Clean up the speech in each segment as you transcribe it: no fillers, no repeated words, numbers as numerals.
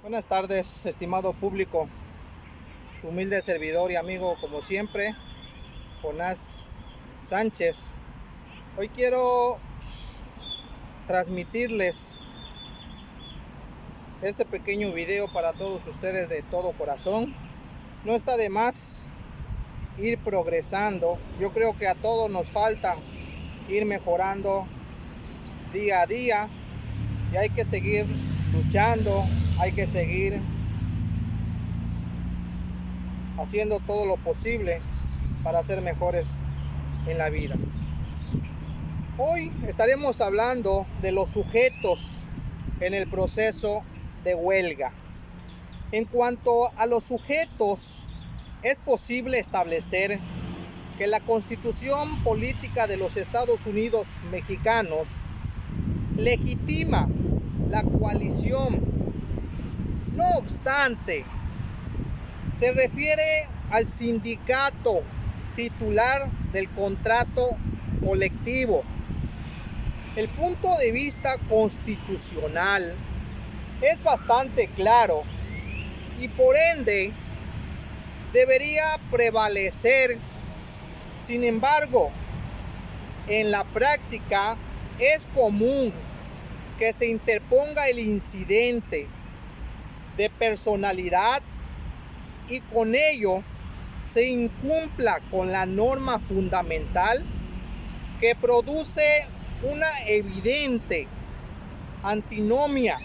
Buenas tardes, estimado público. Su humilde servidor y amigo, como siempre, Jonás Sánchez. Hoy quiero transmitirles este pequeño video para todos ustedes de todo corazón. No está de más ir progresando. Yo creo que a todos nos falta ir mejorando día a día y hay que seguir luchando, hay que seguir haciendo todo lo posible para ser mejores en la vida. Hoy estaremos hablando de los sujetos en el proceso de huelga. En cuanto a los sujetos, es posible establecer que la Constitución Política de los Estados Unidos Mexicanos legitima la coalición. No obstante, se refiere al sindicato titular del contrato colectivo. El punto de vista constitucional es bastante claro y por ende debería prevalecer. Sin embargo, en la práctica es común que se interponga el incidente de personalidad y con ello se incumpla con la norma fundamental que produce una evidente antinomia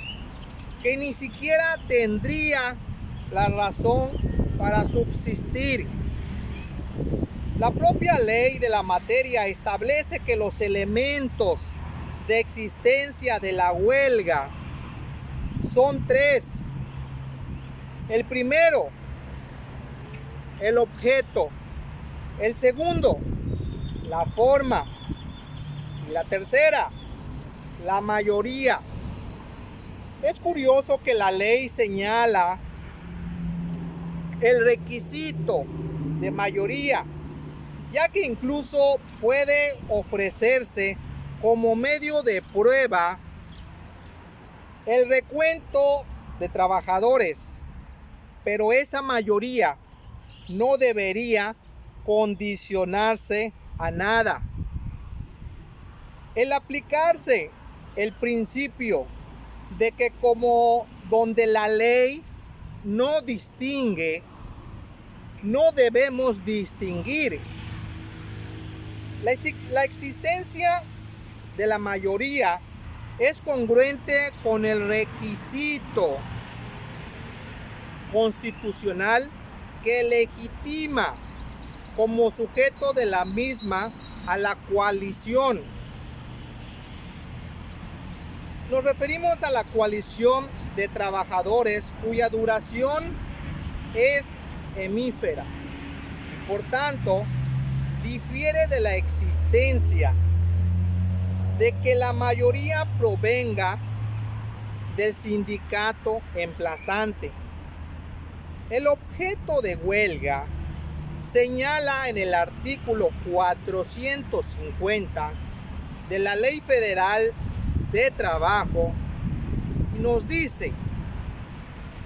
que ni siquiera tendría la razón para subsistir. La propia ley de la materia establece que los elementos de existencia de la huelga son tres. El primero, el objeto. El segundo, la forma. Y la tercera, la mayoría. Es curioso que la ley señala el requisito de mayoría, ya que incluso puede ofrecerse como medio de prueba el recuento de trabajadores, pero esa mayoría no debería condicionarse a nada. El aplicarse el principio de que como donde la ley no distingue, no debemos distinguir. La existencia de la mayoría es congruente con el requisito constitucional que legitima como sujeto de la misma a la coalición. Nos referimos a la coalición de trabajadores cuya duración es efímera. Por tanto, difiere de la existencia de que la mayoría provenga del sindicato emplazante. El objeto de huelga señala en el artículo 450 de la Ley Federal de Trabajo y nos dice: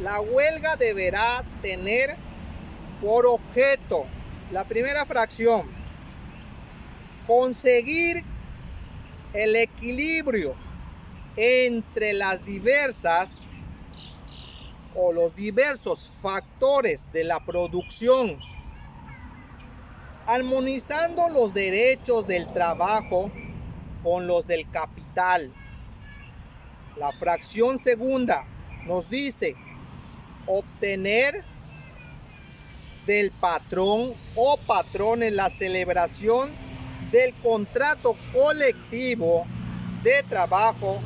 la huelga deberá tener por objeto, la primera fracción, conseguir el equilibrio entre las diversas o los diversos factores de la producción, armonizando los derechos del trabajo con los del capital. La fracción segunda nos dice obtener del patrón o patrones la celebración del contrato colectivo de trabajo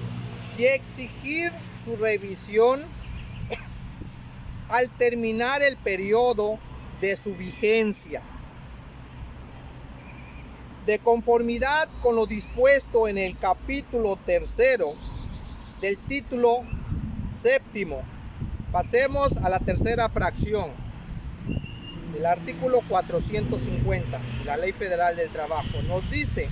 y exigir su revisión al terminar el periodo de su vigencia. De conformidad con lo dispuesto en el capítulo tercero del título séptimo, pasemos a la tercera fracción del artículo 450 de la Ley Federal del Trabajo. Nos dice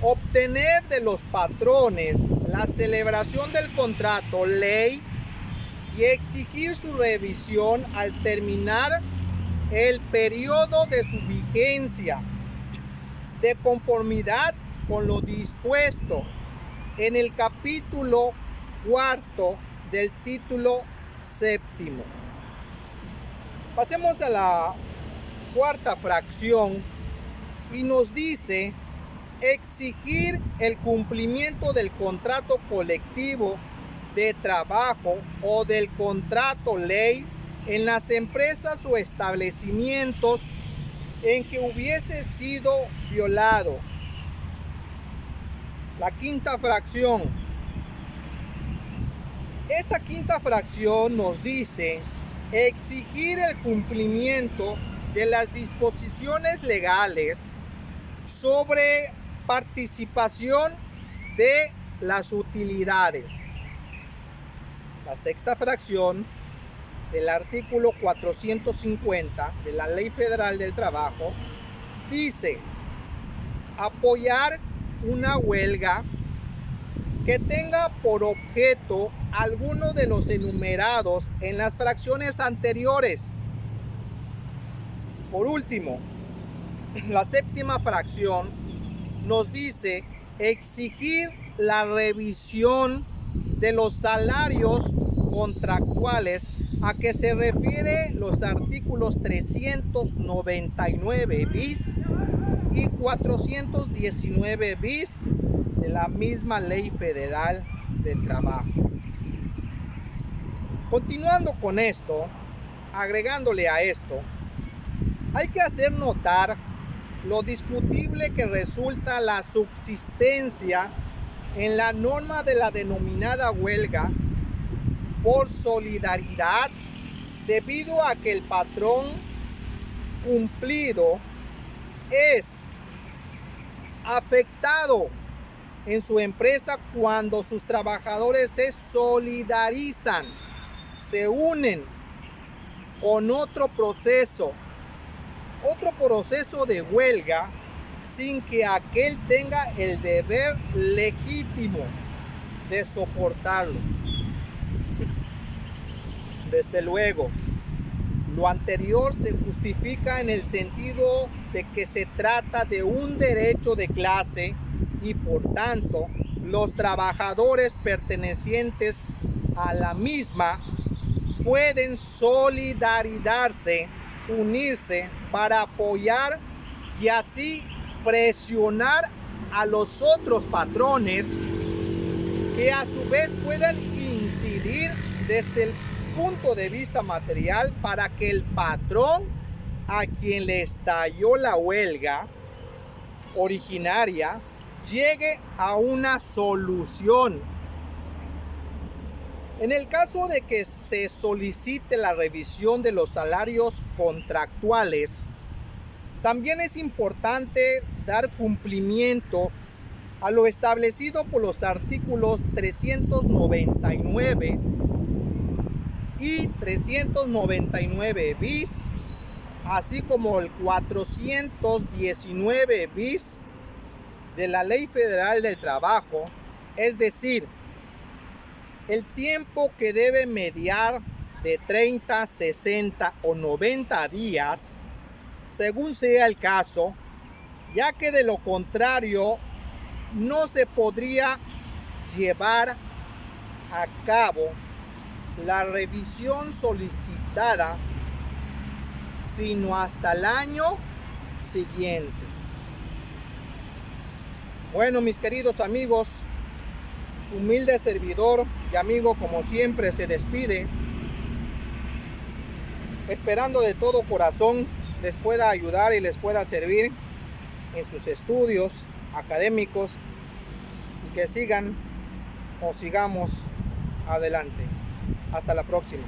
obtener de los patrones la celebración del contrato, ley y exigir su revisión al terminar el periodo de su vigencia, de conformidad con lo dispuesto en el capítulo 4 del título 7. Pasemos a la cuarta fracción y nos dice exigir el cumplimiento del contrato colectivo de trabajo o del contrato ley en las empresas o establecimientos en que hubiese sido violado. La quinta fracción. Esta quinta fracción nos dice exigir el cumplimiento de las disposiciones legales sobre participación de las utilidades. La sexta fracción del artículo 450 de la Ley Federal del Trabajo dice apoyar una huelga que tenga por objeto alguno de los enumerados en las fracciones anteriores. Por último, la séptima fracción nos dice exigir la revisión de los salarios contractuales a que se refiere los artículos 399 bis y 419 bis de la misma Ley Federal del Trabajo. Continuando con esto, agregándole a esto, hay que hacer notar lo discutible que resulta la subsistencia en la norma de la denominada huelga por solidaridad, debido a que el patrón cumplido es afectado en su empresa cuando sus trabajadores se solidarizan, se unen con otro proceso de huelga sin que aquel tenga el deber legítimo de soportarlo. Desde luego, lo anterior se justifica en el sentido de que se trata de un derecho de clase y por tanto los trabajadores pertenecientes a la misma pueden solidarizarse, unirse para apoyar y así presionar a los otros patrones que a su vez puedan incidir desde el punto de vista material para que el patrón a quien le estalló la huelga originaria llegue a una solución. En el caso de que se solicite la revisión de los salarios contractuales, también es importante dar cumplimiento a lo establecido por los artículos 399 y 399 bis, así como el 419 bis de la Ley Federal del Trabajo, es decir, el tiempo que debe mediar de 30, 60 o 90 días, según sea el caso, ya que de lo contrario no se podría llevar a cabo la revisión solicitada sino hasta el año siguiente. Bueno, mis queridos amigos, su humilde servidor y amigo como siempre se despide, esperando de todo corazón les pueda ayudar y les pueda servir en sus estudios académicos y que sigan o sigamos adelante. Hasta la próxima.